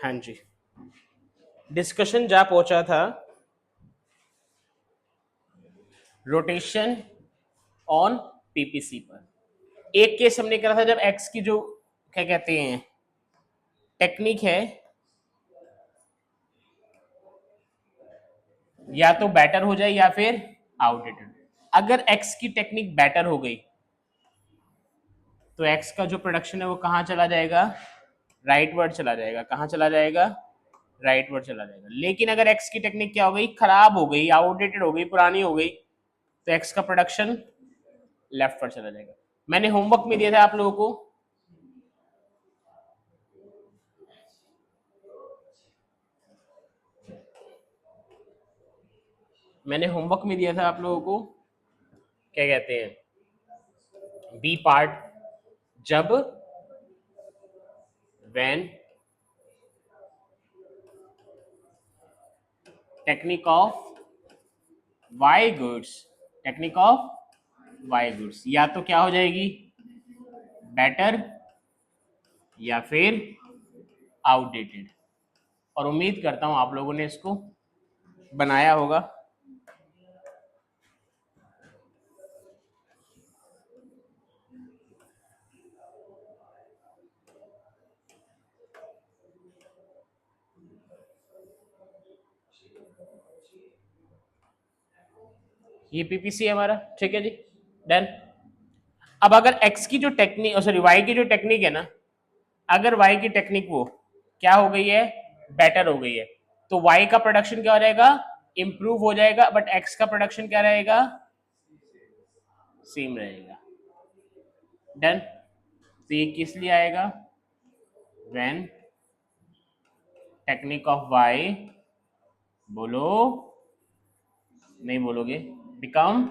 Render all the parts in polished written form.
हाँ जी, डिस्कशन जा पहुंचा था रोटेशन ऑन पीपीसी पर। एक केस हमने करा था जब एक्स की जो क्या कहते हैं टेक्निक है, या तो बेटर हो जाए या फिर आउटडेटेड। अगर एक्स की टेक्निक बेटर हो गई तो एक्स का जो प्रोडक्शन है वो कहाँ चला जाएगा, राइट वर्ड चला जाएगा। कहाँ चला जाएगा, राइट वर्ड चला जाएगा। लेकिन अगर एक्स की टेक्निक क्या हो गई, खराब हो गई, आउटडेटेड हो गई, पुरानी हो गई, तो एक्स का प्रोडक्शन लेफ्ट वर्ड चला जाएगा। मैंने होमवर्क में दिया था आप लोगों को, मैंने होमवर्क में दिया था आप लोगों को, क्या कहते हैं बी पार्ट, जब when technique of Y goods, technique of Y goods या तो क्या हो जाएगी, बेटर या फिर आउटडेटेड। और उम्मीद करता हूं आप लोगों ने इसको बनाया होगा। ये पीपीसी है हमारा, ठीक है जी, डन। अब अगर एक्स की जो टेक्निक, सॉरी वाई की जो टेक्निक है ना, अगर वाई की टेक्निक वो क्या हो गई है, बेटर हो गई है, तो वाई का प्रोडक्शन क्या हो जाएगा, इंप्रूव हो जाएगा, बट एक्स का प्रोडक्शन क्या रहेगा, सेम रहेगा। डन। तो ये किस लिए आएगा, व्हेन टेक्निक ऑफ वाई, बोलो, नहीं बोलोगे, बिकम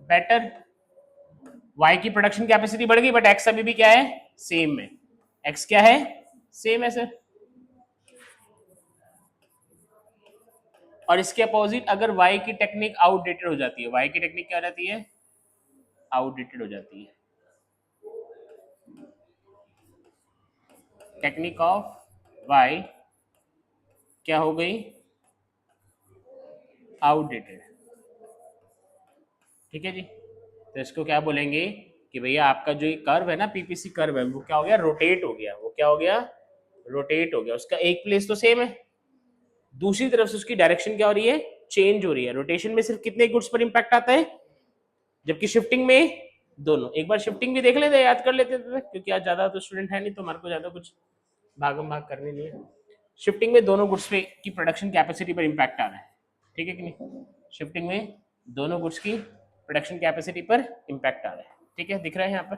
बेटर। वाई की प्रोडक्शन कैपेसिटी बढ़ गई, बट एक्स अभी भी क्या है, सेम है। एक्स क्या है, सेम है सर। और इसके अपोजिट अगर वाई की टेक्निक आउटडेटेड हो जाती है, वाई की टेक्निक क्या हो जाती है, आउटडेटेड हो जाती है। टेक्निक ऑफ वाई क्या हो गई, आउटडेटेड। ठीक है जी। तो इसको क्या बोलेंगे कि भैया आपका जो ये कर्व है ना, पीपीसी कर्व है, वो क्या हो गया, रोटेट हो गया। वो क्या हो गया, रोटेट हो गया। उसका एक प्लेस तो सेम है, दूसरी तरफ से उसकी डायरेक्शन क्या हो रही है, चेंज हो रही है। रोटेशन में सिर्फ कितने गुड्स पर इंपैक्ट आता है, जबकि शिफ्टिंग में दोनों। एक बार शिफ्टिंग भी देख लेते, याद कर लेते थे, क्योंकि आज ज्यादा तो स्टूडेंट है नहीं, तो हमारे को ज्यादा कुछ भागम भाग करनी नहीं है। शिफ्टिंग में दोनों गुड्स पे की प्रोडक्शन कैपेसिटी पर इंपैक्ट आ रहा है, ठीक है कि नहीं। शिफ्टिंग में दोनों गुड्स की प्रोडक्शन कैपेसिटी पर इंपैक्ट आ रहा है, ठीक है, दिख रहा है यहाँ पर,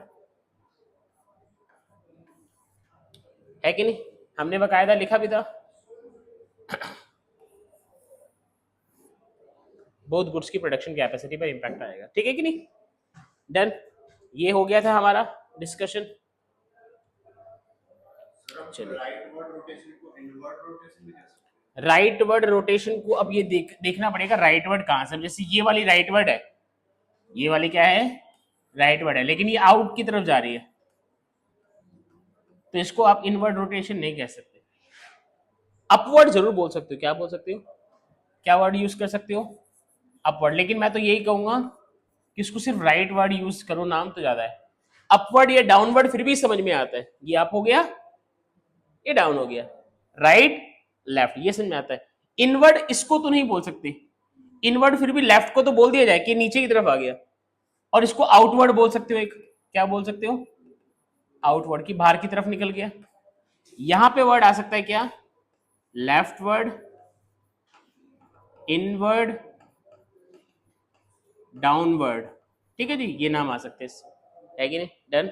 है कि नहीं। हमने बकायदा लिखा भी था, बहुत गुड्स की प्रोडक्शन कैपेसिटी पर इंपैक्ट आएगा, ठीक है कि नहीं। डन। ये हो गया था हमारा डिस्कशन। चलिए, राइट वर्ड रोटेशन को अब ये देखना पड़ेगा राइट वर्ड कहां से। जैसे ये वाली राइट वर्ड है, ये वाली क्या है, राइट वर्ड है, लेकिन ये आउट की तरफ जा रही है, तो इसको आप इनवर्ड रोटेशन नहीं कह सकते। अपवर्ड जरूर बोल सकते हो। क्या बोल सकते हो, क्या वर्ड यूज कर सकते हो, अपवर्ड। लेकिन मैं तो यही कहूंगा कि इसको सिर्फ राइट वर्ड यूज करो, नाम तो ज्यादा है। अपवर्ड या डाउनवर्ड फिर भी समझ में आता है, ये अप हो गया, ये डाउन हो गया, राइट लेफ्ट, ये समझ में आता है। इनवर्ड इसको तो नहीं बोल सकते, इनवर्ड फिर भी लेफ्ट को तो बोल दिया जाए कि नीचे की तरफ आ गया। और इसको आउटवर्ड बोल सकते हो, एक क्या बोल सकते हो, आउटवर्ड की बाहर की तरफ निकल गया। यहां पे वर्ड आ सकता है क्या, लेफ्टवर्ड, इनवर्ड, डाउनवर्ड, ठीक है जी, ये नाम आ सकते हैं, है कि नहीं। डन,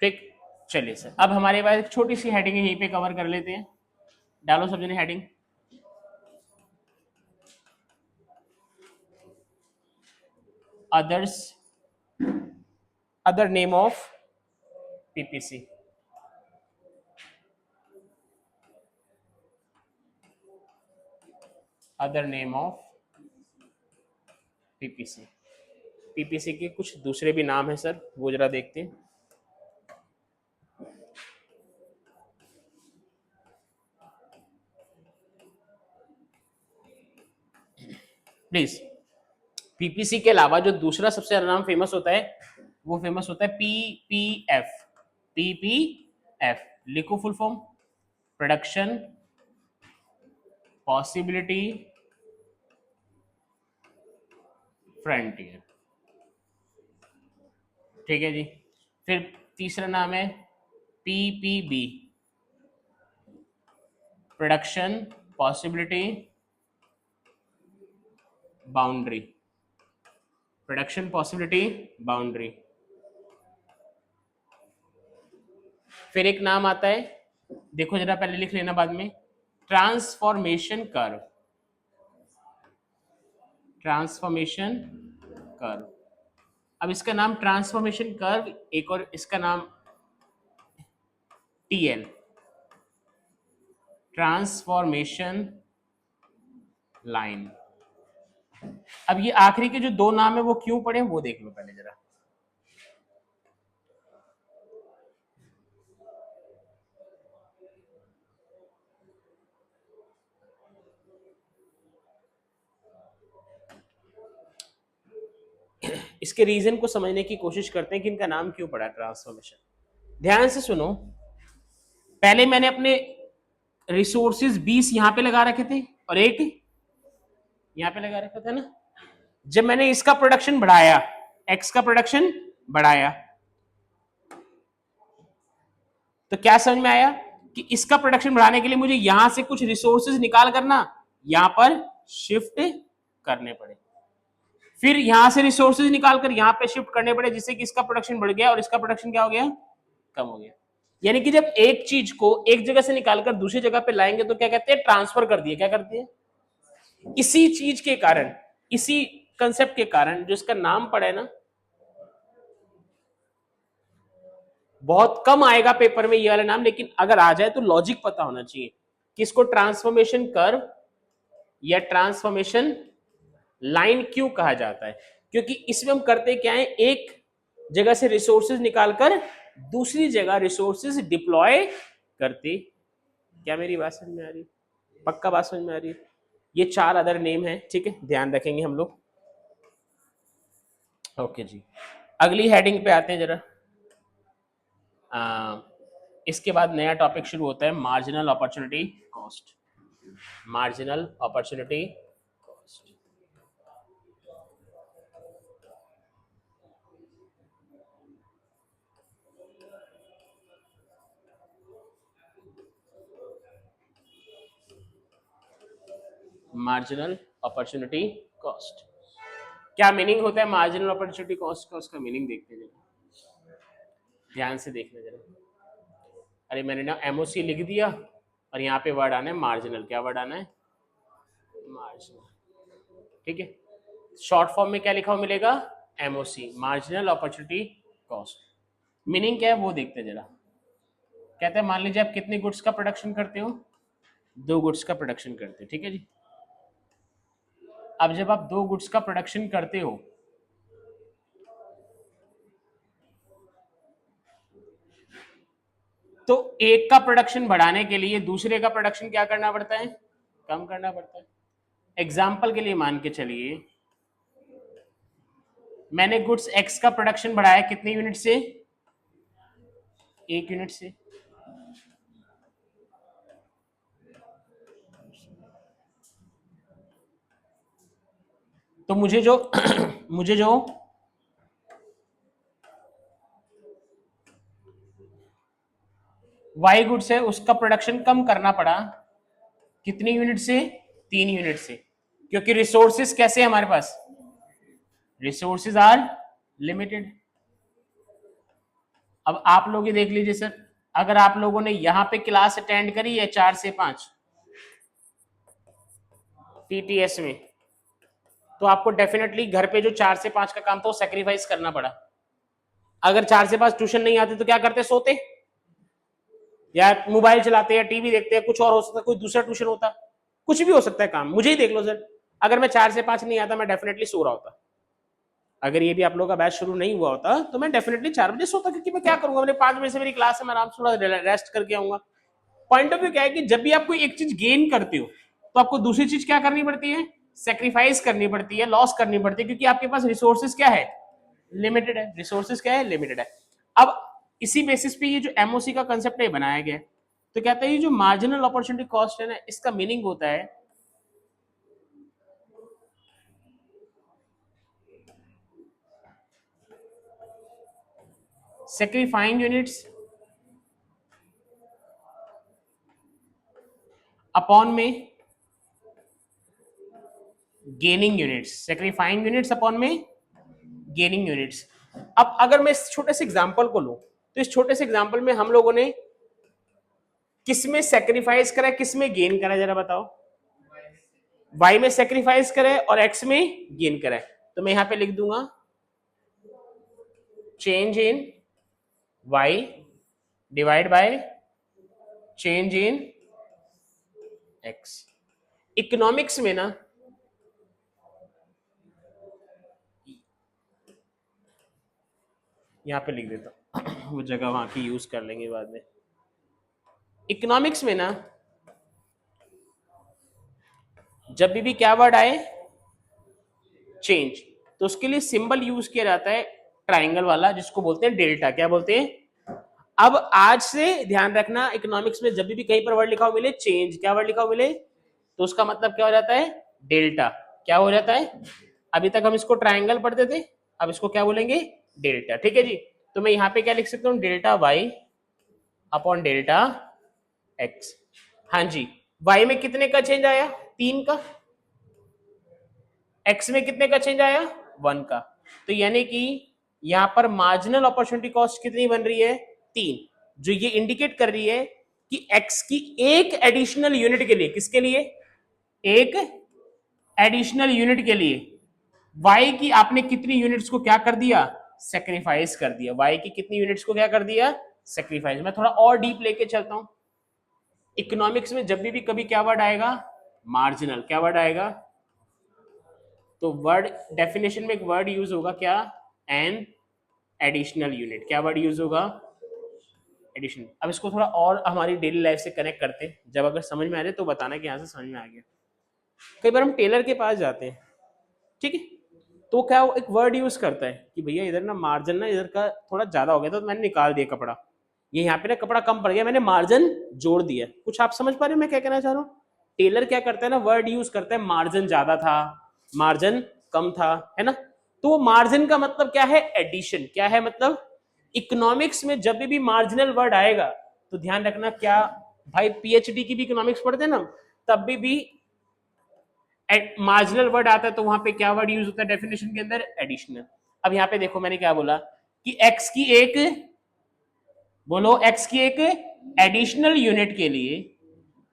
ठीक। चलिए सर, अब हमारे पास एक छोटी सी हेडिंग है, यहीं पे कवर कर लेते हैं। डालो सब जने heading, others, other name of PPC. Other name of PPC. PPC के कुछ दूसरे भी नाम है सर, वो जरा देखते हैं। प्लीज। पीपीसी के अलावा जो दूसरा सबसे ज्यादा नाम फेमस होता है वो फेमस होता है पीपीएफ। पीपीएफ लिखो full form, production possibility frontier. ठीक है जी। फिर तीसरा नाम है PPB, production possibility boundary. Production possibility boundary. फिर एक नाम आता है, देखो जरा पहले लिख लेना बाद में, ट्रांसफॉर्मेशन कर्व। Transformation curve. अब इसका नाम ट्रांसफॉर्मेशन कर्व, एक और इसका नाम टीएल, ट्रांसफॉर्मेशन लाइन। अब ये आखिरी के जो दो नाम है वो क्यों पड़े वो देख लो पहले जरा। इसके रीजन को समझने की कोशिश करते हैं कि इनका नाम क्यों पड़ा ट्रांसफॉर्मेशन। ध्यान से सुनो, पहले मैंने अपने रिसोर्सेज 20 यहां पे लगा रखे थे और एक यहां पे लगा रखा था ना। जब मैंने इसका प्रोडक्शन बढ़ाया, एक्स का प्रोडक्शन बढ़ाया, तो क्या समझ में आया कि इसका प्रोडक्शन बढ़ाने के लिए मुझे यहां से कुछ रिसोर्सेज निकाल करना यहां पर शिफ्ट करने पड़े, फिर यहां से रिसोर्सेज निकाल कर यहां पे शिफ्ट करने पड़े, जिससे कि इसका प्रोडक्शन बढ़ गया और इसका प्रोडक्शन क्या हो गया, कम हो गया। यानी कि जब एक चीज को एक जगह से निकालकर दूसरी जगह पे लाएंगे तो क्या कहते हैं, ट्रांसफर कर दिए। क्या करती है? इसी चीज के कारण, इसी कंसेप्ट के कारण जो इसका नाम पड़ा है ना, बहुत कम आएगा पेपर में ये वाला नाम, लेकिन अगर आ जाए तो लॉजिक पता होना चाहिए कि इसको ट्रांसफॉर्मेशन कर्व या ट्रांसफॉर्मेशन लाइन क्यों कहा जाता है। क्योंकि इसमें हम करते क्या है, एक जगह से रिसोर्सेज निकालकर दूसरी जगह रिसोर्सेज डिप्लॉय करते। क्या मेरी बात समझ में आ रही है? पक्का बात समझ में आ रही है? ये 4 अदर नेम है, ठीक है, ध्यान रखेंगे हम लोग। ओके जी, अगली हेडिंग पे आते हैं जरा। इसके बाद नया टॉपिक शुरू होता है, marginal opportunity cost. Marginal opportunity cost. Marginal opportunity cost, क्या मीनिंग होता है मार्जिनल अपॉर्चुनिटी कॉस्ट का? उसका मीनिंग देखते हैं, ध्यान से देखना जरा। अरे मैंने ना एमओसी लिख दिया और यहाँ पे वर्ड आना है मार्जिनल। क्या वर्ड आना है? मार्जिनल। ठीक है, शॉर्ट फॉर्म में क्या लिखा हुआ मिलेगा? MOC, marginal opportunity cost. Meaning क्या है वो देखते हैं जरा। कहते हैं मान लीजिए आप कितने गुड्स का प्रोडक्शन करते हो? 2 गुड्स का प्रोडक्शन करते हो, ठीक है जी। अब जब आप 2 गुड्स का प्रोडक्शन करते हो तो एक का प्रोडक्शन बढ़ाने के लिए दूसरे का प्रोडक्शन क्या करना पड़ता है? कम करना पड़ता है। एग्जाम्पल के लिए मान के चलिए मैंने गुड्स एक्स का प्रोडक्शन बढ़ाया कितने यूनिट से? 1 यूनिट से। तो मुझे जो मुझे जो वाई गुड्स है उसका प्रोडक्शन कम करना पड़ा कितनी यूनिट से? 3 यूनिट से। क्योंकि रिसोर्सेस कैसे है हमारे पास? Resources are limited. अब आप लोग ये देख लीजिए सर, अगर आप लोगों ने यहां पे क्लास अटेंड करी है 4 से 5 टीटीएस में, तो आपको डेफिनेटली घर पे जो 4 से 5 का काम था वो सेक्रीफाइस करना पड़ा। अगर 4 से 5 ट्यूशन नहीं आते तो क्या करते? सोते या मोबाइल चलाते या टीवी देखते, कुछ और हो सकता, कोई दूसरा ट्यूशन होता, कुछ भी हो सकता है काम। मुझे ही देख लो सर, अगर मैं 4 से 5 नहीं आता मैं डेफिनेटली सो रहा होता। अगर ये भी आप लोगों का बैच शुरू नहीं हुआ होता तो मैं डेफिनेटली 4 बजे सोता, क्योंकि मैं क्या करूंगा, मेरे 5 बजे से मेरी क्लास है, मैं आराम से थोड़ा रेस्ट करके आऊंगा। पॉइंट ऑफ व्यू क्या है कि जब भी आप कोई एक चीज गेन करते हो तो आपको दूसरी चीज क्या करनी पड़ती है? सेक्रीफाइस करनी पड़ती है, लॉस करनी पड़ती है, क्योंकि आपके पास रिसोर्सेज क्या है, लिमिटेड है। रिसोर्सेज क्या है, लिमिटेड है। अब इसी बेसिस पे ये जो एमओसी का कंसेप्ट है बनाया गया, तो कहता है ये जो मार्जिनल अपॉर्चुनिटी कॉस्ट है ना, इसका मीनिंग होता है सेक्रीफाइंग यूनिट्स अपॉन में गेनिंग यूनिट्स, सेक्रीफाइंग यूनिट्स अपॉन में गेनिंग यूनिट्स। अब अगर मैं इस छोटे से एग्जांपल को लूं, तो इस छोटे से एग्जांपल में हम लोगों ने किस में सेक्रीफाइस करा, किस में गेन करा, जरा बताओ। y में सेक्रीफाइस करे और x में गेन करे। तो मैं यहां पे लिख दूंगा change in y divide by change in x। Economics में ना यहां पे लिख देता हूं, वो जगह वहां की यूज कर लेंगे बाद में। इकोनॉमिक्स में ना जब भी क्या वर्ड आए चेंज, तो उसके लिए सिंबल यूज किया जाता है ट्राइंगल वाला, जिसको बोलते हैं डेल्टा। क्या बोलते हैं? अब आज से ध्यान रखना, इकोनॉमिक्स में जब भी कहीं पर वर्ड लिखा हो मिले चेंज, क्या वर्ड लिखा हो मिले, तो उसका मतलब क्या हो जाता है, डेल्टा। क्या हो जाता है? अभी तक हम इसको ट्राइंगल पढ़ते थे, अब इसको क्या बोलेंगे, डेल्टा। ठीक है जी। तो मैं यहाँ पे क्या लिख सकता हूँ, delta Y upon delta X. हाँ जी, वाई में कितने का चेंज आया, 3 का। एक्स में कितने का चेंज आया, 1 का। तो यानी कि यहां पर मार्जिनल अपॉर्चुनिटी कॉस्ट कितनी बन रही है, 3, जो ये इंडिकेट कर रही है कि एक्स की एक एडिशनल यूनिट के लिए, किसके लिए, एक एडिशनल यूनिट के लिए वाई की आपने कितनी यूनिट्स को क्या कर दिया, सेक्रीफाइस कर दिया। वाई की कितनी यूनिट्स को क्या कर दिया, सेक्रीफाइस। मैं थोड़ा और डीप लेके चलता हूं। इकोनॉमिक्स में जब भी कभी क्या वर्ड आएगा, मार्जिनल, क्या वर्ड आएगा, तो वर्ड डेफिनेशन में एक वर्ड यूज होगा क्या, एन एडिशनल यूनिट। क्या वर्ड यूज होगा, एडिशनल। अब इसको थोड़ा और हमारी डेली लाइफ से कनेक्ट करते हैं, जब अगर समझ में आ जाए तो बताना कि यहाँ से समझ में आ गया। कई बार हम टेलर के पास जाते हैं, ठीक है, तो क्या वो एक वर्ड यूज करता है कि भैया इधर ना मार्जिन ना इधर का थोड़ा ज्यादा हो गया था, तो मैंने निकाल दिया कपड़ा, ये यहाँ पे ना कपड़ा कम पड़ गया, मैंने मार्जिन जोड़ दिया। कुछ आप समझ पा रहे हो मैं क्या कहना चाह रहा हूँ? टेलर क्या करता है ना, वर्ड यूज करता है मार्जिन ज्यादा था, मार्जिन कम था, है ना। तो वो मार्जिन का मतलब क्या है, एडिशन। क्या है मतलब, इकोनॉमिक्स में जब भी मार्जिनल वर्ड आएगा तो ध्यान रखना, क्या भाई पीएचडी की भी इकोनॉमिक्स पढ़ते हैं ना, तब भी मार्जिनल वर्ड आता है तो वहां पे क्या वर्ड यूज होता है डेफिनेशन के अंदर, एडिशनल। अब यहाँ पे देखो मैंने क्या बोला कि एक्स की एक, बोलो, एक्स की एक एडिशनल यूनिट के लिए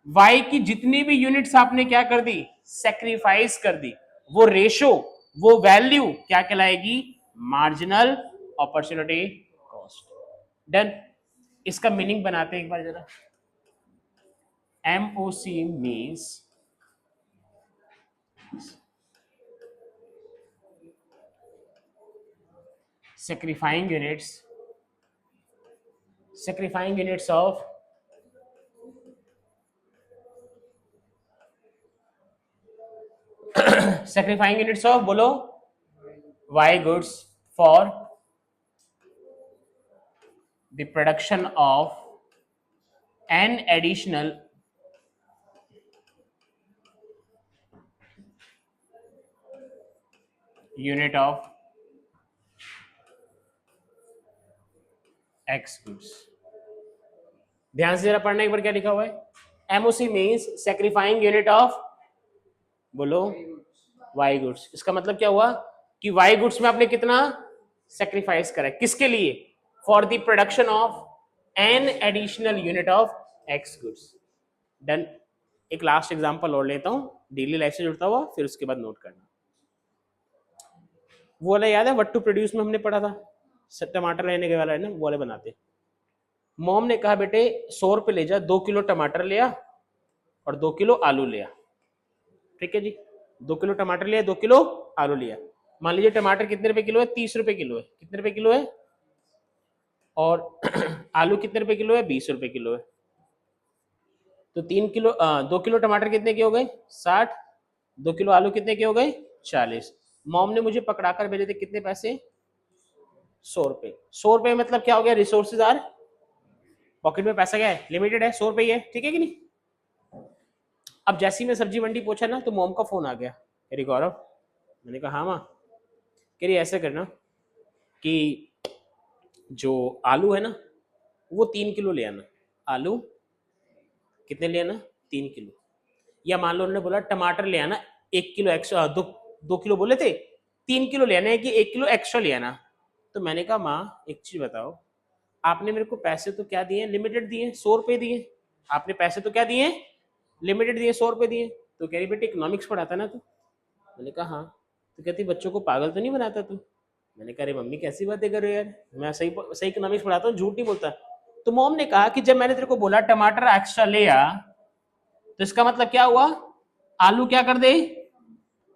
वाई की जितनी भी यूनिट्स आपने क्या कर दी, सेक्रीफाइस कर दी, वो रेशो, वो वैल्यू क्या कहलाएगी, मार्जिनल अपॉर्चुनिटी कॉस्ट। डन। इसका मीनिंग बनाते हैं एक बार जरा। MOC means sacrificing units, sacrificing units of sacrificing units of, बोलो, y goods for the production of an additional unit of x goods। ध्यान से जरा पढ़ना एक बार क्या लिखा हुआ है, एमओसी मीन्स सेक्रीफाइंग यूनिट ऑफ, बोलो, वाई गुड्स। इसका मतलब क्या हुआ कि वाई गुड्स में आपने कितना सेक्रीफाइस करा, किसके लिए, for the production of an additional unit of x goods. Done. एक लास्ट एग्जांपल और लेता हूं, डेली लाइफ से जुड़ता हुआ, फिर उसके बाद नोट करना। वो वाला याद है व्हाट टू प्रोड्यूस में हमने पढ़ा था, टमाटर लेने के वाला है ना, वो वाले बनाते। मॉम ने कहा बेटे 100 रुपये ले जा, 2 किलो टमाटर लिया और 2 किलो आलू लिया। ठीक है जी, 2 किलो टमाटर लिया, 2 किलो आलू लिया। मान लीजिए टमाटर कितने रुपए किलो है, 30 रुपए किलो है। कितने रुपए किलो है? और आलू कितने रुपए किलो है, 20 रुपए किलो है। तो 2 किलो टमाटर कितने के हो गए, 60। 2 किलो आलू कितने के हो गए? 40। मॉम ने मुझे पकड़ा कर भेजे थे कितने पैसे? 100 रुपए। 100 रुपए मतलब क्या हो गया? रिसोर्सेज आर, पॉकेट में पैसा क्या है? लिमिटेड है, 100 रुपए ही है, ठीक है कि नहीं? अब जैसे ही मैं सब्जी मंडी पहुंचा ना, तो मॉम का फोन आ गया, कह रही गौरव। मैंने कहा हाँ माँ। कह रही ऐसे करना कि जो आलू है ना, वो 3 किलो ले आना। आलू कितने ले आना? 3 किलो। या मान लो उन्होंने बोला टमाटर ले आना 1 किलो एक्स्ट्रा, 2 किलो बोले थे, 3 किलो ले आना है कि 1 किलो एक्स्ट्रा ले आना। तो मैंने कहा माँ एक चीज बताओ, आपने मेरे को पैसे तो क्या दिए? लिमिटेड दिए, 100 रुपए दिए। आपने पैसे तो क्या दिए? लिमिटेड दिए, 100 रुपए दिए। तो कह रही बेटे इकोनॉमिक्स पढ़ाता ना तू? मैंने कहा हाँ। तो कहती बच्चों को पागल तो नहीं बनाता तू? मैंने कहा अरे मम्मी कैसी बातें कर रहे हो यार, मैं सही सही इकोनॉमिक्स पढ़ाता हूँ, झूठ नहीं बोलता। तो मॉम ने कहा कि जब मैंने तेरे को बोला टमाटर एक्स्ट्रा ले आ, तो इसका मतलब क्या हुआ? आलू क्या कर दे?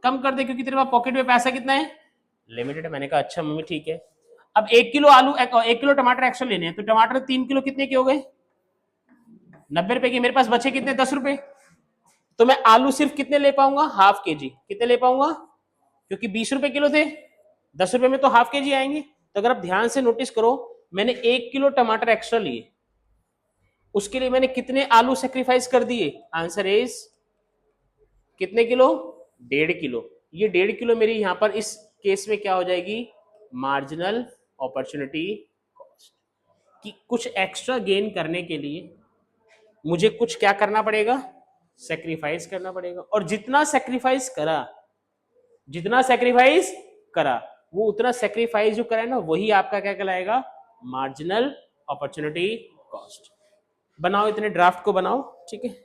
कम कर दे, क्योंकि तेरे पास पॉकेट में पैसा कितना है? लिमिटेड है। मैंने कहा अच्छा मम्मी ठीक है। अब 1 किलो आलू, 1 किलो टमाटर एक्स्ट्रा लेने हैं, तो टमाटर 3 किलो कितने के हो गए? 90 रुपए के। मेरे पास बचे कितने? 10 रुपए। तो मैं आलू सिर्फ कितने ले पाऊंगा? हाफ के जी। कितने ले पाऊंगा? क्योंकि 20 रुपए किलो थे, 10 रुपए में तो हाफ के जी आएंगे। तो अगर आप ध्यान से नोटिस करो, मैंने 1 किलो टमाटर एक्स्ट्रा लिए, उसके लिए मैंने कितने आलू सेक्रीफाइस कर दिए? आंसर इज कितने किलो? 1.5 किलो। ये 1.5 किलो मेरी यहां पर इस केस में क्या हो जाएगी? Marginal opportunity cost. कि कुछ एक्स्ट्रा गेन करने के लिए मुझे कुछ क्या करना पड़ेगा? सेक्रीफाइस करना पड़ेगा। और जितना सेक्रीफाइस करा, जितना सेक्रीफाइस करा, वो उतना सेक्रीफाइस जो करा है ना, वही आपका क्या कहलाएगा? Marginal opportunity cost. बनाओ, इतने ड्राफ्ट को बनाओ, ठीक है।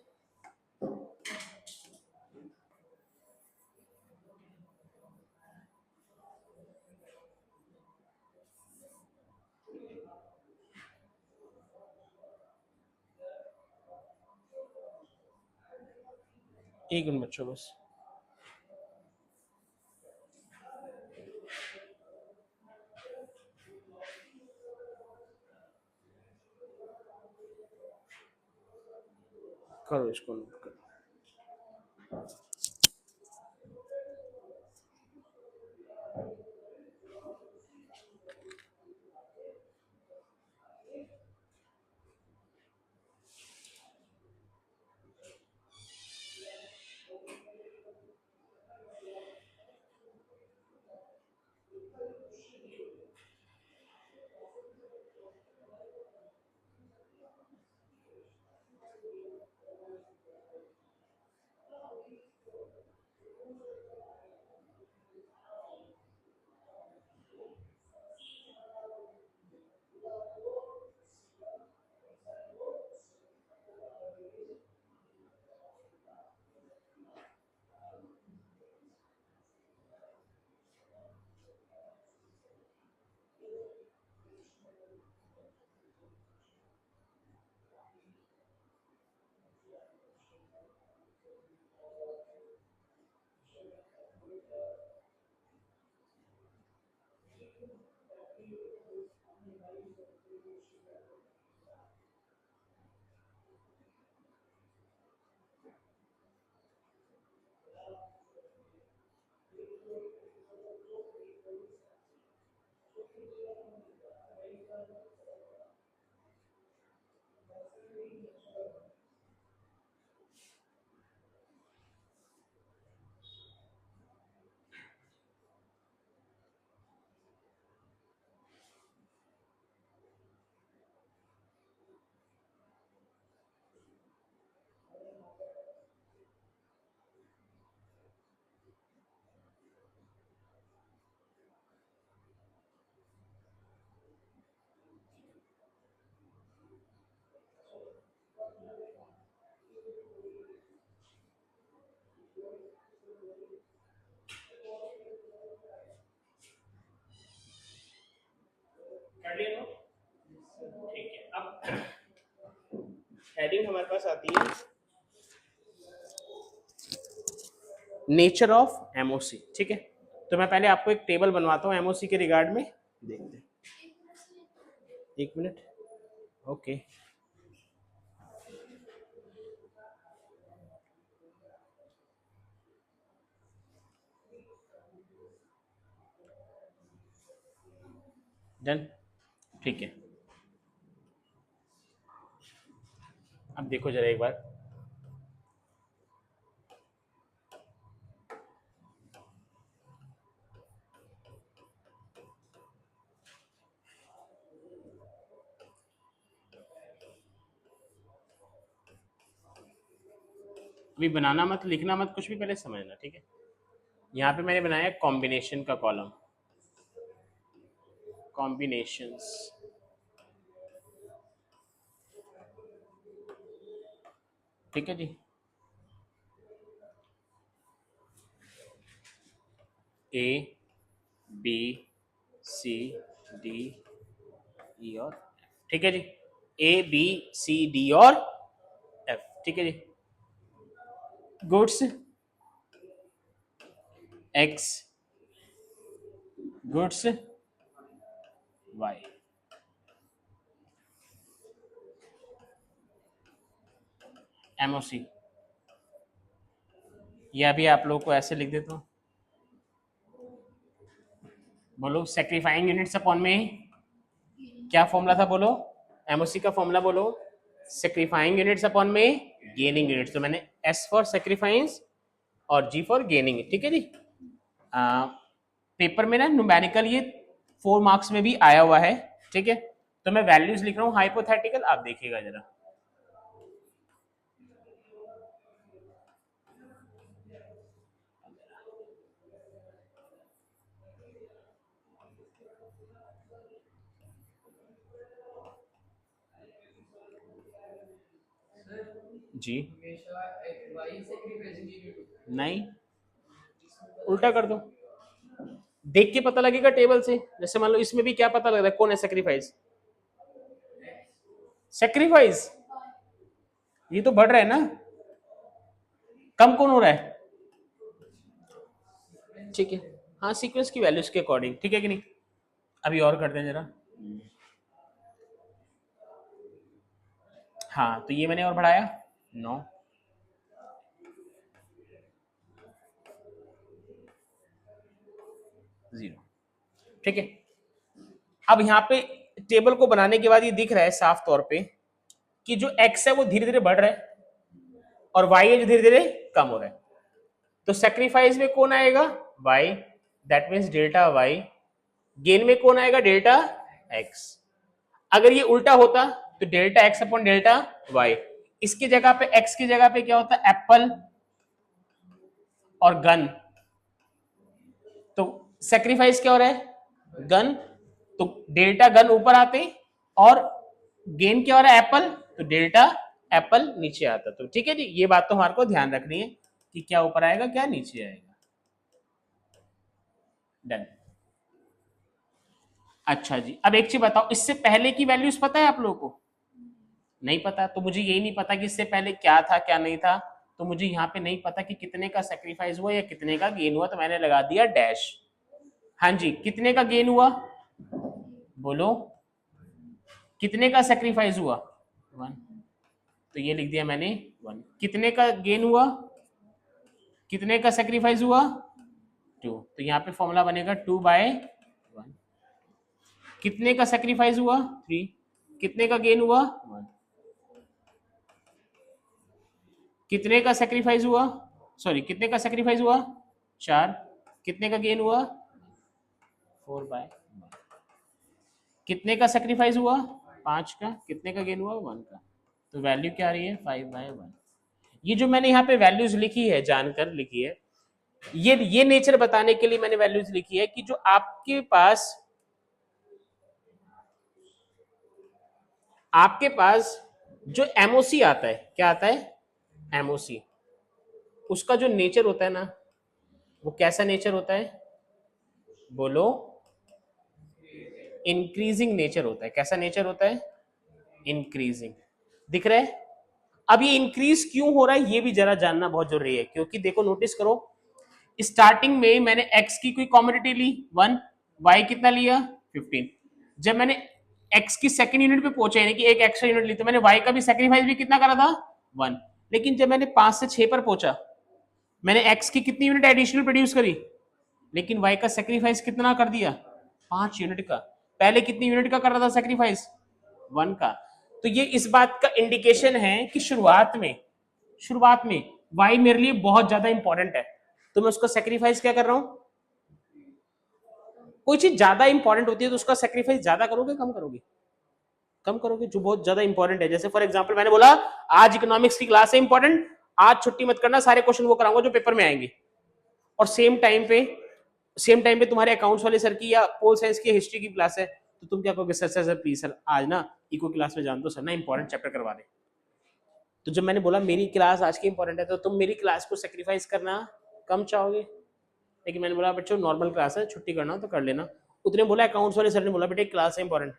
एक मिनट बच्चों बस। करो इसको नोट करो। कर लिया ना? ठीक है। अब हेडिंग हमारे पास आती है नेचर ऑफ एमओसी, ठीक है। तो मैं पहले आपको एक टेबल बनवाता हूँ एमओसी के रिगार्ड में, देखते हैं। एक मिनट। ओके। डन, ठीक है। अब देखो जरा एक बार, अभी बनाना मत, लिखना मत कुछ भी, पहले समझना, ठीक है। यहाँ पे मैंने बनाया कॉम्बिनेशन का कॉलम, कॉम्बिनेशंस, ठीक है जी। ए बी सी डी ई और एफ, ठीक है जी। ए बी सी डी और एफ, ठीक है जी। Goods X, goods Y, MOC. या भी आप लोगों को ऐसे लिख देता हूँ, बोलो सेक्रीफाइंग यूनिट्स अपॉन में क्या फॉर्मूला था, बोलो एमओसी का फॉर्मूला बोलो, सेक्रीफाइंग यूनिट्स अपॉन में गेनिंग यूनिट्स। तो मैंने एस फॉर सेक्रीफाइंग और जी फॉर गेनिंग, ठीक है जी। पेपर में ना न्यूमेरिकल ये 4 मार्क्स में भी आया हुआ है, ठीक है। तो मैं वैल्यूज लिख रहा हूँ हाइपोथेटिकल, आप देखिएगा जरा। जी नहीं, उल्टा कर दो, देख के पता लगेगा टेबल से। जैसे मान लो इसमें भी क्या पता लग रहा है, कौन है सेक्रीफाइस, सेक्रीफाइस ये तो बढ़ रहा है ना, कम कौन हो रहा है, ठीक है। हाँ सीक्वेंस की वैल्यूज के अकॉर्डिंग, ठीक है कि नहीं। अभी और कर दें जरा, हाँ तो ये मैंने और बढ़ाया 9, 0, ठीक है। अब यहाँ पे टेबल को बनाने के बाद ये दिख रहा है साफ तौर पे कि जो x है वो धीरे धीरे बढ़ रहा है और y है जो धीरे धीरे कम हो रहा है। तो सेक्रीफाइस में कौन आएगा, y, that means delta y। Gain में कौन आएगा, डेल्टा x। अगर ये उल्टा होता तो delta x upon delta y, इसकी जगह पे x की जगह पे क्या होता, एप्पल और गन। तो सेक्रीफाइस क्या हो रहा है, गन, तो डेल्टा गन ऊपर आते और गेन क्या हो रहा है, एप्पल, तो डेल्टा एप्पल नीचे आता। तो ठीक है जी, ये बात तो हमारे को ध्यान रखनी है कि क्या ऊपर आएगा क्या नीचे आएगा। डन। अच्छा जी, अब एक चीज बताओ, इससे पहले की वैल्यूज पता है आप लोगों को, नहीं पता। तो मुझे यही नहीं पता कि इससे पहले क्या था क्या नहीं था, तो मुझे यहाँ पे नहीं पता कि कितने का सेक्रीफाइस हुआ या कितने का गेन हुआ, तो मैंने लगा दिया डैश। हाँ जी, कितने का गेन हुआ बोलो, कितने का सेक्रीफाइस हुआ 1, तो ये लिख दिया मैंने 1। कितने का गेन हुआ, कितने का सेक्रीफाइस हुआ 2, तो यहाँ पे फॉर्मूला बनेगा 2/1। कितने का सेक्रीफाइस हुआ 3, कितने का गेन हुआ 1। कितने का सेक्रीफाइस हुआ, सॉरी कितने का सेक्रीफाइस हुआ 4, कितने का गेन हुआ 4/1। कितने का सेक्रीफाइस हुआ 5 का, कितने का गेन हुआ 1 का, तो वैल्यू क्या आ रही है 5/1। ये जो मैंने यहाँ पे वैल्यूज लिखी है, जानकर लिखी है, ये नेचर बताने के लिए मैंने वैल्यूज लिखी है कि जो आपके पास जो एमओसी आता है, क्या आता है एमओसी, उसका जो नेचर होता है ना, वो कैसा नेचर होता है बोलो, इंक्रीजिंग नेचर होता है। कैसा नेचर होता है, इंक्रीजिंग, दिख रहा है। अब ये इंक्रीज क्यों हो रहा है ये भी जरा जानना बहुत जरूरी है, क्योंकि देखो नोटिस करो, स्टार्टिंग में मैंने x की कोई कॉमोडिटी ली 1, y कितना लिया 15। जब मैंने x की सेकंड यूनिट पे पहुंचे, यानी कि एक एक्स्ट्रा यूनिट ली, तो मैंने y का भी सेक्रीफाइस भी कितना करा था 1। लेकिन जब मैंने 5 से 6 पर पहुंचा, मैंने x की कितनी यूनिट एडिशनल प्रोड्यूस करी, लेकिन y का सेक्रीफाइस कितना कर दिया 5 यूनिट का। पहले कितनी यूनिट का कर रहा था सेक्रीफाइस, 1 का। तो ये इस बात का इंडिकेशन है कि शुरुआत में वाई मेरे लिए बहुत ज्यादा इंपॉर्टेंट है, तो मैं उसका सेक्रीफाइस क्या कर रहा हूं। कोई चीज ज्यादा इंपॉर्टेंट होती है तो उसका सेक्रीफाइस ज्यादा करोगे कम करोगे, कम करोगे। जो बहुत ज्यादा इंपॉर्टेंट है, जैसे फॉर एग्जांपल मैंने बोला आज इकोनॉमिक्स की क्लास है इंपॉर्टेंट, आज छुट्टी मत करना, सारे क्वेश्चन वो कराऊंगा जो पेपर में आएंगे। और सेम टाइम पे तुम्हारे अकाउंट्स वाले सर की या पोल साइंस की हिस्ट्री की क्लास है, तो तुम क्या कहोगे, sir sir sir please sir आज ना इको क्लास में जान दो सर ना, इंपॉर्टेंट चैप्टर करवा दे। तो जब मैंने बोला मेरी क्लास आज की इंपॉर्टेंट है, तो तुम मेरी क्लास को सेक्रीफाइस करना कम चाहोगे। लेकिन मैंने बोला बच्चों नॉर्मल क्लास है, छुट्टी करना तो कर लेना। उतने बोला अकाउंट्स वाले सर ने बोला बेटे क्लास है इंपॉर्टेंट,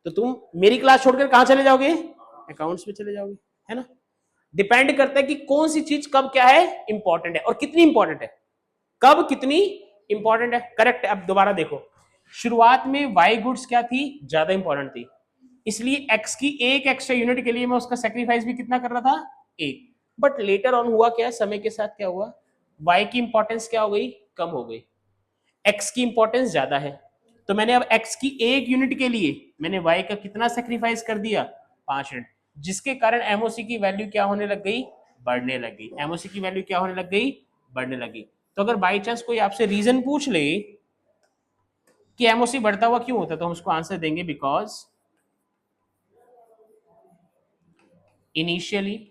तो तुम मेरी क्लास छोड़कर कहाँ चले जाओगे, अकाउंट्स में चले जाओगे, है ना। डिपेंड करता है कि कौन सी चीज कब क्या है इंपॉर्टेंट है और कितनी इंपॉर्टेंट है, कब कितनी इंपॉर्टेंट है। करेक्ट है। अब दोबारा देखो, शुरुआत में वाई गुड्स क्या थी, ज्यादा इंपॉर्टेंट थी, इसलिए एक्स की एक एक्स्ट्रा यूनिट के लिए मैं उसका सेक्रीफाइस भी कितना कर रहा था, एक। बट लेटर ऑन हुआ क्या, समय के साथ क्या हुआ, वाई की इंपॉर्टेंस क्या हो गई, कम हो गई, एक्स की इंपॉर्टेंस ज्यादा है। तो मैंने अब एक्स की एक यूनिट के लिए मैंने वाई का कितना सेक्रीफाइस कर दिया, 5 यूनिट, जिसके कारण एमओसी की वैल्यू क्या होने लग गई, बढ़ने लग गई। एमओसी की वैल्यू क्या होने लग गई, बढ़ने लगी। तो अगर बाई चांस कोई आपसे रीजन पूछ ले कि एमओसी बढ़ता हुआ क्यों होता है, तो हम उसको आंसर देंगे because initially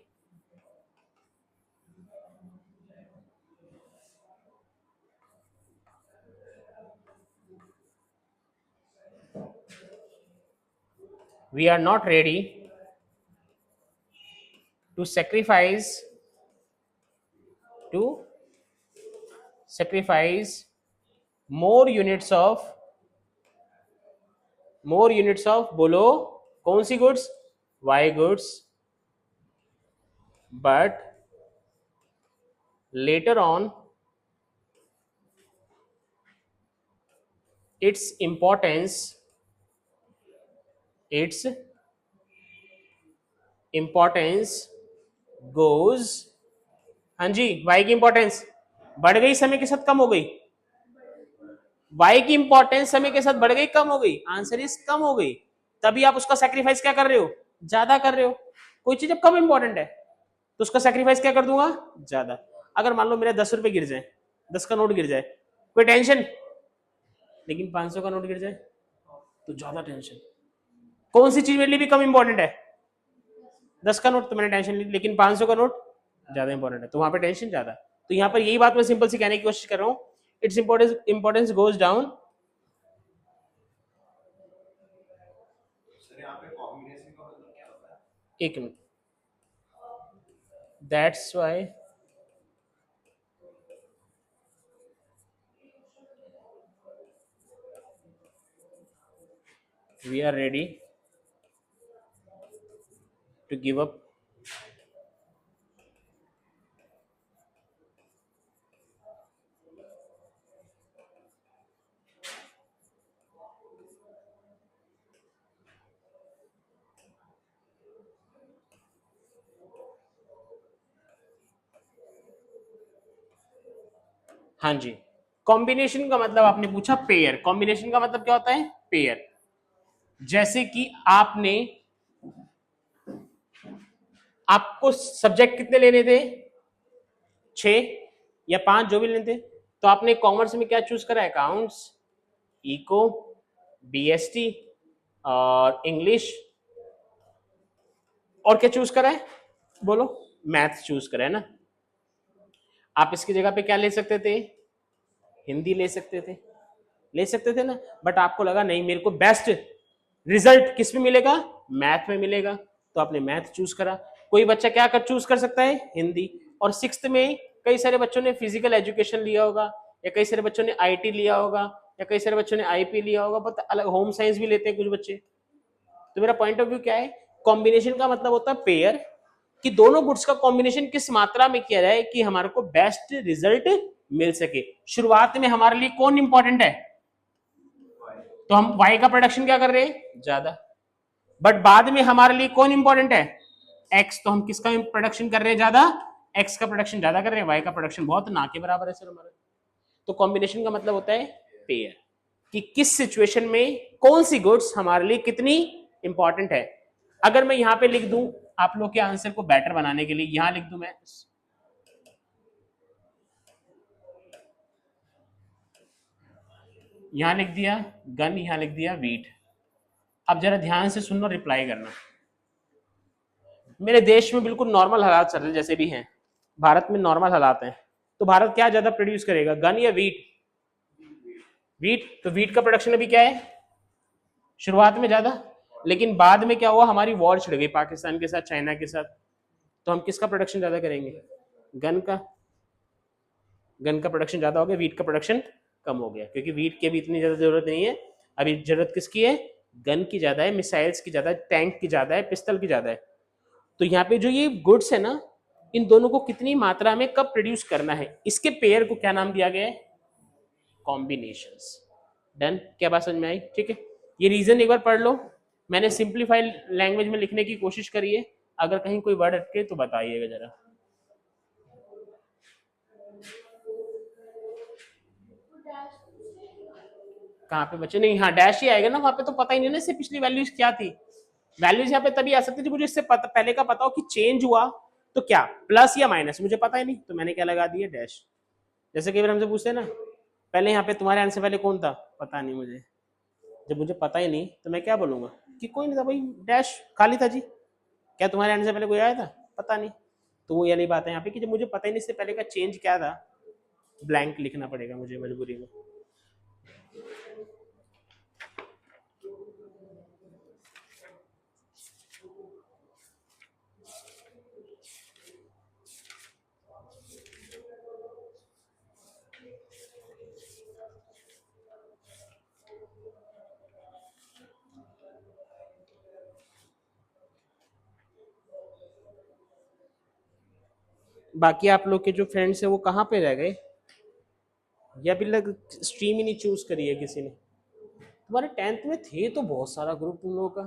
we are not ready to sacrifice more units of बोलो कौन सी goods, Y goods, but later on its importance goes, हाँ जी, वाई की इंपॉर्टेंस बढ़ गई समय के साथ कम हो गई, वाई की इंपॉर्टेंस समय के साथ बढ़ गई कम हो गई, आंसर इज कम हो गई। तभी आप उसका सेक्रीफाइस क्या कर रहे हो, ज्यादा कर रहे हो। कोई चीज जब कम इंपॉर्टेंट है तो उसका सेक्रीफाइस क्या कर दूंगा, ज्यादा। अगर मान लो मेरे 10 रुपए गिर जाए, 10 का नोट गिर जाए, कोई टेंशन, लेकिन 500 का नोट गिर जाए तो ज्यादा टेंशन। कौन सी चीज मेरे लिए भी कम इंपॉर्टेंट है, 10 का नोट तो मैंने टेंशन ली, लेकिन 500 का नोट ज्यादा इंपॉर्टेंट है, तो वहां पे टेंशन ज्यादा। तो यहाँ पर यही बात मैं सिंपल सी कहने की कोशिश कर रहा हूँ, इट्स इंपॉर्टेंस गोज डाउन। एक minute, that's why we are ready to give up हाँ जी। कॉम्बिनेशन का मतलब आपने पूछा पेयर, कॉम्बिनेशन का मतलब क्या होता है, पेयर। जैसे कि आपको सब्जेक्ट कितने लेने थे, 6 या 5 जो भी लेने थे, तो आपने कॉमर्स में क्या चूज करा, अकाउंट्स, इको, बीएसटी और इंग्लिश, और क्या चूज करा है, बोलो, मैथ चूज करा है ना। आप इसकी जगह पे क्या ले सकते थे, हिंदी ले सकते थे ना, बट आपको लगा नहीं मेरे को बेस्ट रिजल्ट किस में मिलेगा, मैथ में मिलेगा, तो आपने मैथ चूज करा। कोई बच्चा क्या कर चूज कर सकता है, हिंदी। और 6th में कई सारे बच्चों ने फिजिकल एजुकेशन लिया होगा, या कई सारे बच्चों ने आईटी लिया होगा, या कई सारे बच्चों ने आईपी लिया होगा, बट अलग होम साइंस भी लेते हैं कुछ बच्चे। तो मेरा पॉइंट ऑफ व्यू क्या है, कॉम्बिनेशन का मतलब होता है पेयर, कि दोनों गुड्स का कॉम्बिनेशन किस मात्रा में किया जाए कि हमारे को बेस्ट रिजल्ट मिल सके। शुरुआत में हमारे लिए कौन इंपॉर्टेंट है, तो हम वाई का प्रोडक्शन क्या कर रहे हैं, ज्यादा। बट बाद में हमारे लिए कौन इंपॉर्टेंट है, एक्स, तो हम किसका प्रोडक्शन कर रहे हैं, ज्यादा, एक्स का प्रोडक्शन ज्यादा कर रहे हैं, वाई का प्रोडक्शन बहुत ना के बराबर है सर हमारा। तो कॉम्बिनेशन का मतलब होता है पेयर। कि किस सिचुएशन में कौन सी गुड्स हमारे लिए कितनी इंपॉर्टेंट है। अगर मैं यहां पे लिख दूं आप लोग के आंसर को बेटर बनाने के लिए, यहां लिख दूं मैं, यहां लिख दिया गन, यहां लिख दिया वीट। अब जरा ध्यान से सुनना, रिप्लाई करना। मेरे देश में बिल्कुल नॉर्मल हालात चल रहे हैं जैसे भी हैं, भारत में नॉर्मल हालात हैं, तो भारत क्या ज्यादा प्रोड्यूस करेगा, गन या वीट? वीट। तो वीट का प्रोडक्शन अभी क्या है, शुरुआत में ज्यादा, लेकिन बाद में क्या हुआ, हमारी वॉर छिड़ गई पाकिस्तान के साथ, चाइना के साथ, तो हम किसका प्रोडक्शन ज्यादा करेंगे, गन का। गन का प्रोडक्शन ज्यादा हो गया, वीट का प्रोडक्शन कम हो गया, क्योंकि वीट की अभी इतनी ज्यादा जरूरत नहीं है। अभी जरूरत किसकी है, गन की ज्यादा है, मिसाइल्स की ज्यादा है, टैंक की ज्यादा है, पिस्टल की ज्यादा है। तो यहाँ पे जो ये गुड्स है ना, इन दोनों को कितनी मात्रा में कब प्रोड्यूस करना है, इसके पेयर को क्या नाम दिया गया है, कॉम्बिनेशंस। डन, क्या बात समझ में आई? ठीक है, ये रीजन एक बार पढ़ लो। मैंने सिंप्लीफाइड लैंग्वेज में लिखने की कोशिश करी है, अगर कहीं कोई वर्ड अटके तो बताइएगा जरा। कहाँ पे बच्चे, नहीं हाँ डैश ही आएगा ना, वहां पे तो पता ही नहीं ना इससे पिछली वैल्यूज क्या थी। वैल्यूज यहाँ पे तभी आ सकती थी मुझे इससे पहले का पता हो कि चेंज हुआ तो क्या, प्लस या माइनस, मुझे पता ही नहीं, तो मैंने क्या लगा दिया, डैश। जैसे कई बार हमसे पूछते हैं ना, पहले यहाँ पे तुम्हारे आंसर पहले कौन था, पता नहीं मुझे। जब मुझे पता ही नहीं तो मैं क्या बोलूंगा कि कोई नहीं था भाई, डैश खाली था जी। क्या तुम्हारे आने से पहले कोई आया था, पता नहीं। तो वो वाली बात है यहाँ पे कि जब मुझे पता ही नहीं इससे पहले का चेंज क्या था, ब्लैंक लिखना पड़ेगा मुझे मजबूरी में। बाकी आप लोग के जो फ्रेंड्स है वो कहाँ पे रह गए, या भी लग स्ट्रीम ही नहीं चूज करी है किसी ने। तुम्हारे टेंथ में थे तो बहुत सारा ग्रुप तुम लोगों का।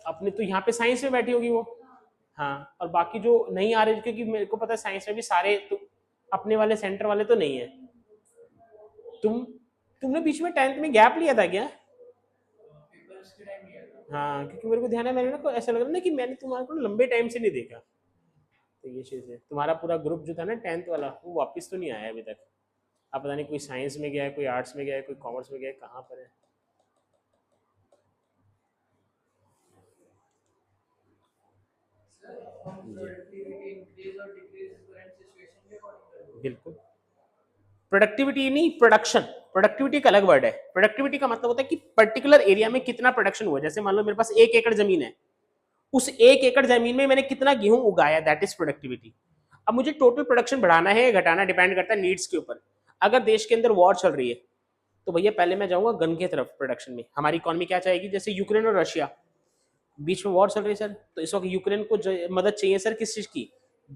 अपने तो यहाँ पे साइंस में बैठी होगी वो। हाँ, और बाकी जो नहीं आ रहे, क्योंकि मेरे को पता है साइंस में भी सारे तो अपने वाले सेंटर वाले तो नहीं है। तुम तुमने बीच में टेंथ में गैप लिया था क्या? हाँ, क्योंकि मेरे को ध्यान है, मैंने ना ऐसा लग रहा ना कि मैंने तुम्हारे को लंबे टाइम से नहीं देखा। तो ये चीज़ है, तुम्हारा पूरा ग्रुप जो था ना टेंथ वाला, वो वापस तो नहीं आया अभी तक। अब पता नहीं कोई साइंस में गया है, कोई आर्ट्स में गया है, कोई कॉमर्स में गया है, कहाँ पर है। बिल्कुल। प्रोडक्टिविटी नहीं, प्रोडक्शन। प्रोडक्टिविटी का अलग वर्ड है। प्रोडक्टिविटी का मतलब होता है कि पर्टिकुलर एरिया में कितना प्रोडक्शन हुआ। जैसे मान लो मेरे पास 1 एकड़ जमीन है, उस 1 एकड़ जमीन में मैंने कितना गेहूं उगाया, दैट इज प्रोडक्टिविटी। अब मुझे टोटल प्रोडक्शन बढ़ाना है घटाना, डिपेंड करता है नीड्स के ऊपर। अगर देश के अंदर वॉर चल रही है तो भैया पहले मैं जाऊंगा गन की तरफ। प्रोडक्शन में हमारी इकोनॉमी क्या चाहेगी, जैसे यूक्रेन और रशिया बीच में वॉर चल रही है सर, तो इस वक्त यूक्रेन को मदद चाहिए सर, किस चीज की,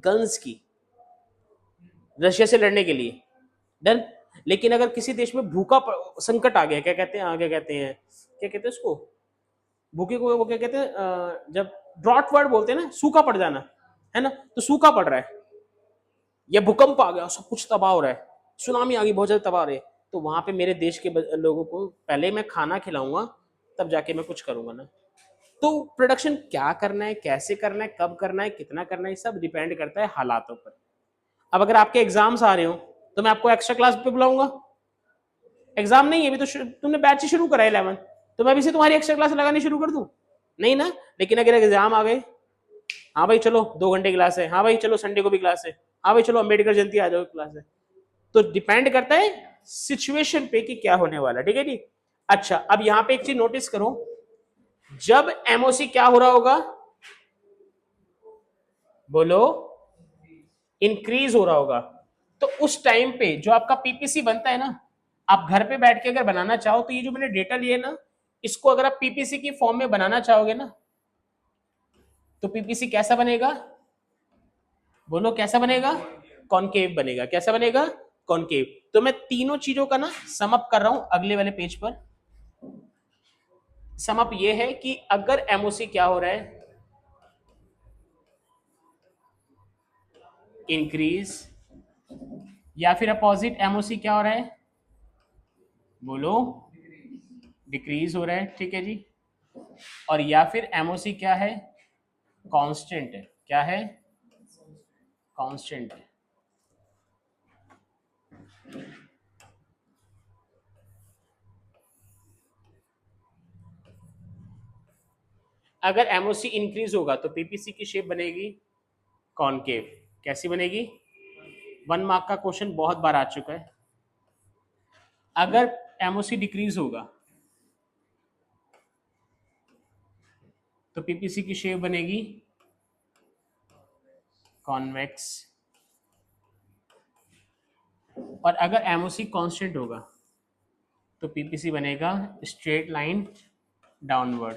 गन्स की, रशिया से लड़ने के लिए। डन। लेकिन अगर किसी देश में भूखा संकट आ गया, क्या कहते हैं, क्या कहते हैं उसको, भूखे को वो क्या कहते हैं, जब ड्रॉट वर्ड बोलते हैं ना, सूखा पड़ जाना, है ना, तो सूखा पड़ रहा है, या भूकंप आ गया, सब कुछ तबाह हो रहा है, सुनामी आ गई, बहुत ज्यादा तबाह हो रही है, तो वहां पे मेरे देश के लोगों को पहले मैं खाना खिलाऊंगा, तब जाके मैं कुछ करूंगा ना। तो प्रोडक्शन क्या करना है, कैसे करना है, कब करना है, कितना करना है, सब डिपेंड करता है हालातों पर। अब अगर आपके एग्जाम्स आ रहे हो तो मैं आपको एक्स्ट्रा क्लास पे बुलाऊंगा। एग्जाम नहीं है अभी तो, तुमने बैच शुरू करा 11, तो मैं अभी से तुम्हारी एक्स्ट्रा क्लास लगानी शुरू कर दूं? नहीं ना। लेकिन अगर एग्जाम आ गए, हाँ भाई चलो 2 घंटे क्लास है, हाँ भाई चलो संडे को भी क्लास है, हाँ भाई चलो अम्बेडकर जयंती आ जाओ क्लास है, तो डिपेंड करता है सिचुएशन पे कि क्या होने वाला। ठीक है जी। अच्छा, अब यहां पे एक चीज नोटिस करो, जब एमओसी क्या हो रहा होगा, बोलो, इंक्रीज हो रहा होगा, तो उस टाइम पे जो आपका पीपीसी बनता है ना, आप घर पे बैठ के अगर बनाना चाहो तो ये जो मैंने डेटा लिए ना, इसको अगर आप पीपीसी की फॉर्म में बनाना चाहोगे ना, तो पीपीसी कैसा बनेगा, बोलो कैसा बनेगा, कॉनकेव बनेगा। कैसा बनेगा, कॉनकेव। तो मैं तीनों चीजों का ना सम अप कर रहा हूं अगले वाले पेज पर। सम अप ये है कि अगर एमओसी क्या हो रहा है, इंक्रीज या फिर अपोजिट एमओसी क्या हो रहा है, बोलो, डिक्रीज हो रहा है, ठीक है जी। और या फिर एमओसी क्या है, कांस्टेंट है, क्या है, कांस्टेंट है। अगर एमओसी इंक्रीज होगा तो पीपीसी की शेप बनेगी कॉनकेव। कैसी बनेगी, 1 मार्क का क्वेश्चन बहुत बार आ चुका है। अगर एमओसी डिक्रीज होगा तो पीपीसी की शेप बनेगी कॉन्वेक्स, और अगर एमओसी कांस्टेंट होगा तो पीपीसी बनेगा straight line downward.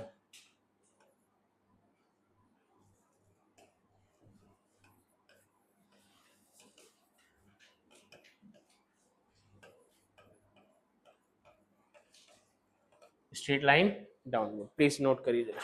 Straight line downward, please note करिए जरा।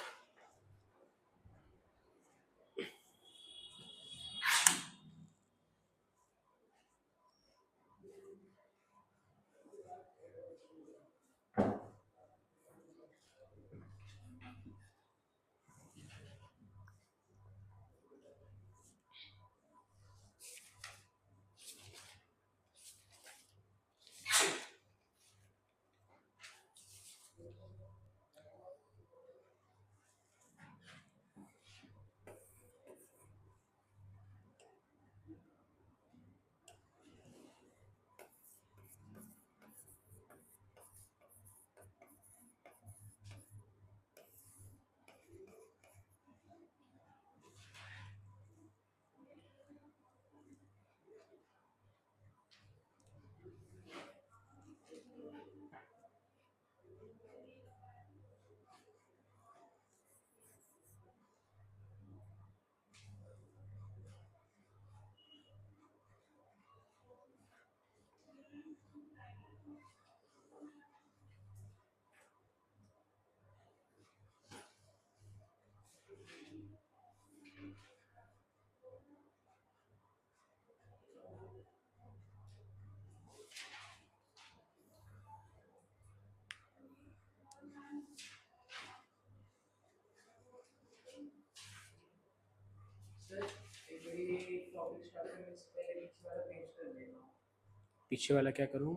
पीछे वाला क्या करूं,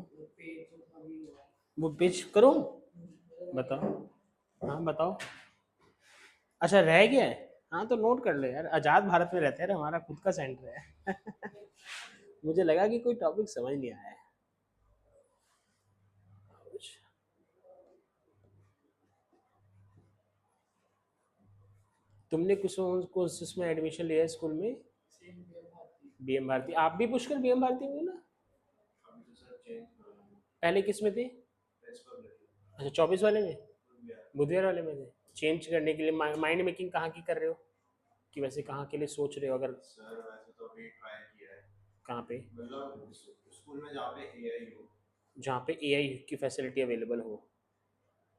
वो पेज करूं, बताओ, हाँ बताओ। अच्छा रह गया है, हाँ तो नोट कर ले यार, आजाद भारत में रहते हैं, हमारा खुद का सेंटर है। मुझे लगा कि कोई टॉपिक समझ नहीं आया है। तुमने कुछ कोर्सेस में एडमिशन लिया है स्कूल में, बीएम भारती, आप भी पुष्कर बीएम भारती में हो ना, पहले किस में थे, अच्छा 24 वाले में, बुधवार वाले में थे। चेंज करने के लिए माइंड मेकिंग कहाँ की कर रहे हो, कि वैसे कहाँ के लिए सोच रहे हो, अगर सर वैसे तो अभी ट्राई किया है, कहाँ पे, मतलब स्कूल में जहाँ पे एआई हो, जहाँ पे एआई की फैसिलिटी अवेलेबल हो,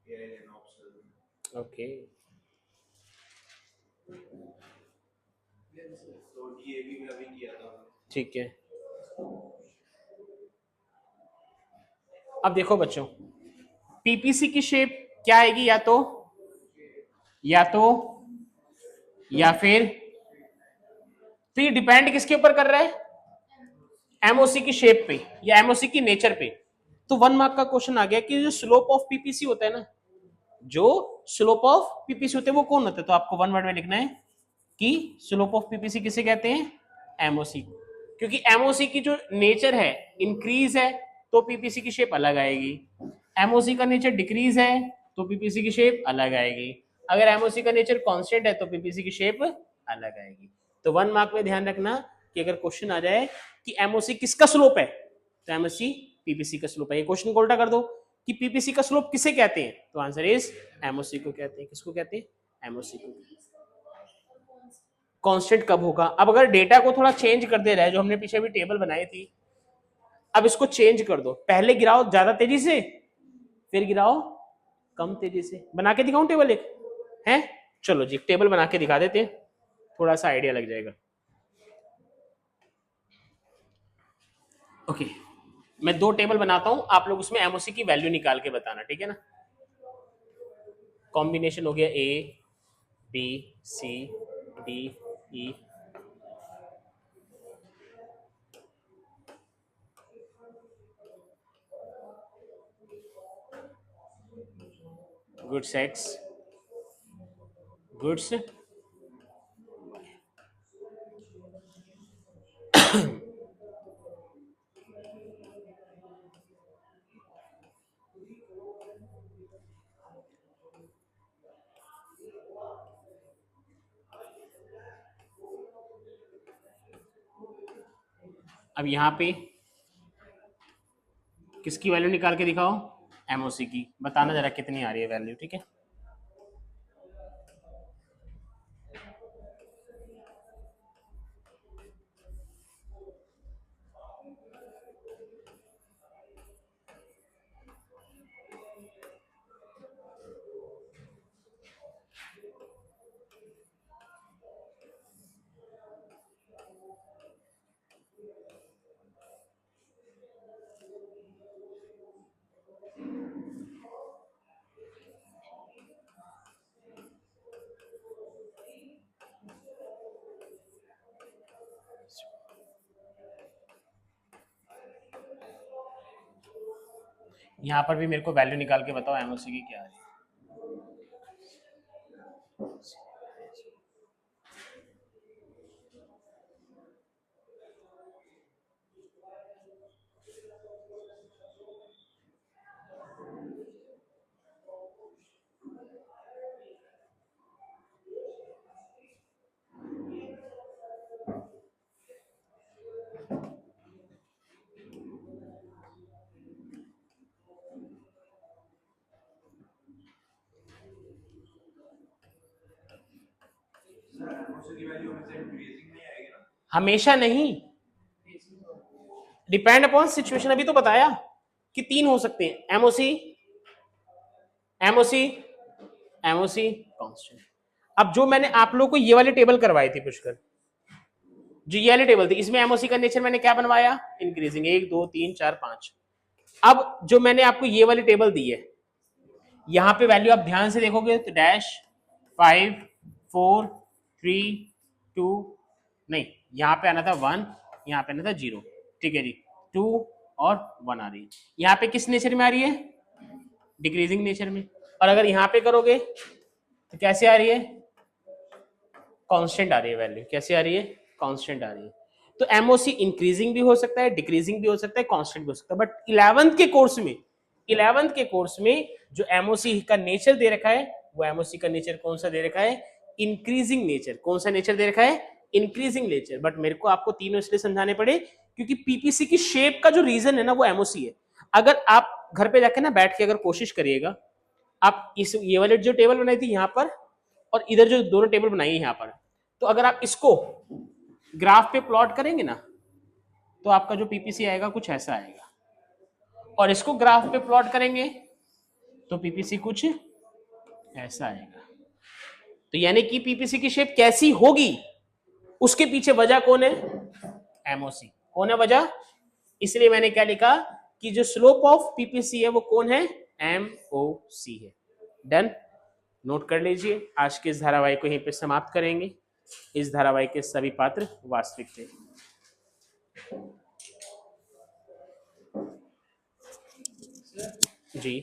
एआई लेना ऑप्शनल, ओके। तो डीएवी में अभी किया था, ठीक है। अब देखो बच्चों, पीपीसी की शेप क्या आएगी, या तो या फिर डिपेंड किसके ऊपर कर रहा है, एमओसी की शेप पे या एमओसी की नेचर पे। तो 1 मार्क का क्वेश्चन आ गया कि जो स्लोप ऑफ पीपीसी होता है ना, जो स्लोप ऑफ पीपीसी होते हैं वो कौन होता है, तो आपको 1 वर्ड में लिखना है कि स्लोप ऑफ पीपीसी किसे कहते हैं, एमओसी। क्योंकि एमओसी की जो नेचर है इंक्रीज है तो पीपीसी की शेप अलग आएगी, एमओसी का नेचर डिक्रीज है तो पीपीसी की शेप अलग आएगी, अगर एमओसी का नेचर कांस्टेंट है तो पीपीसी की शेप अलग आएगी। तो 1 मार्क में ध्यान रखना कि अगर क्वेश्चन आ जाए कि एमओसी किसका स्लोप है, तो एमओसी पीपीसी का स्लोप है। ये क्वेश्चन को उल्टा कर दो कि पीपीसी का स्लोप किसे कहते हैं, तो आंसर इज एमओसी को कहते हैं। किसको कहते हैं, एमओसी को। कांस्टेंट कब होगा, अब अगर डेटा को थोड़ा चेंज कर दे रहा है, जो हमने पीछे भी टेबल बनाई थी, अब इसको चेंज कर दो, पहले गिराओ ज्यादा तेजी से, फिर गिराओ कम तेजी से। बना के दिखाऊं टेबल एक, है, चलो जी टेबल बना के दिखा देते हैं, थोड़ा सा आइडिया लग जाएगा। ओके, मैं दो टेबल बनाता हूं, आप लोग उसमें एमओसी की वैल्यू निकाल के बताना, ठीक है ना। कॉम्बिनेशन हो गया A B C D E, goods X, goods, अब यहाँ पे किसकी वैल्यू निकाल के दिखाओ, एमओसी की, बताना जरा कितनी आ रही है वैल्यू, ठीक है। यहाँ पर भी मेरे को वैल्यू निकाल के बताओ एमओसी की क्या है। हमेशा नहीं, डिपेंड अपॉन सिचुएशन, अभी तो बताया कि तीन हो सकते हैं, एमओसी, एमओसी, एमओसी कांस्टेंट। अब जो मैंने आप लोगों को ये वाली टेबल करवाई थी पुष्कर, जो ये वाली टेबल थी, इसमें एमओसी का नेचर मैंने क्या बनवाया, इंक्रीजिंग, 1 2 3 4 5। अब जो मैंने आपको ये वाली टेबल दी है, यहां पे वैल्यू आप ध्यान से देखोगे तो डैश 5 4 3 2, नहीं, यहाँ पे आना था 1, यहाँ पे आना था 0, ठीक है जी, 2 और 1 आ रही है। यहाँ पे किस नेचर में आ रही है, डिक्रीजिंग नेचर में। और अगर यहाँ पे करोगे तो कैसे आ रही है, कांस्टेंट आ रही है वैल्यू, कैसे आ रही है, कांस्टेंट आ रही है। तो एमओसी इंक्रीजिंग भी हो सकता है, डिक्रीजिंग भी हो सकता है, कांस्टेंट भी हो सकता है। बट 11th के कोर्स में, 11th के कोर्स में जो एमओसी का नेचर दे रखा है, वो एमओसी का नेचर कौन सा दे रखा है, इंक्रीजिंग नेचर। कौन सा नेचर दे रखा है, इंक्रीजिंग नेचर। बट मेरे को आपको तीनों इसलिए समझाने पड़े क्योंकि पीपीसी की शेप का जो रीजन है ना, वो एमओसी है। अगर आप घर पे जाके ना बैठ के अगर कोशिश करिएगा, आप इस ये वाले जो टेबल बनाई थी यहाँ पर, और इधर जो दोनों टेबल बनाई है यहाँ पर, तो अगर आप इसको ग्राफ पे प्लॉट करेंगे ना, तो आपका जो पीपीसी आएगा कुछ ऐसा आएगा, और इसको ग्राफ पे प्लॉट करेंगे तो पीपीसी कुछ ऐसा आएगा। तो यानी कि पीपीसी की शेप कैसी होगी, उसके पीछे वजह कौन है, एमओसी। कौन है वजह, इसलिए मैंने क्या लिखा कि जो स्लोप ऑफ पीपीसी है वो कौन है, एमओसी है। डन, नोट कर लीजिए। आज के इस धारावाहिक को यहीं पे समाप्त करेंगे। इस धारावाहिक के सभी पात्र वास्तविक थे। जी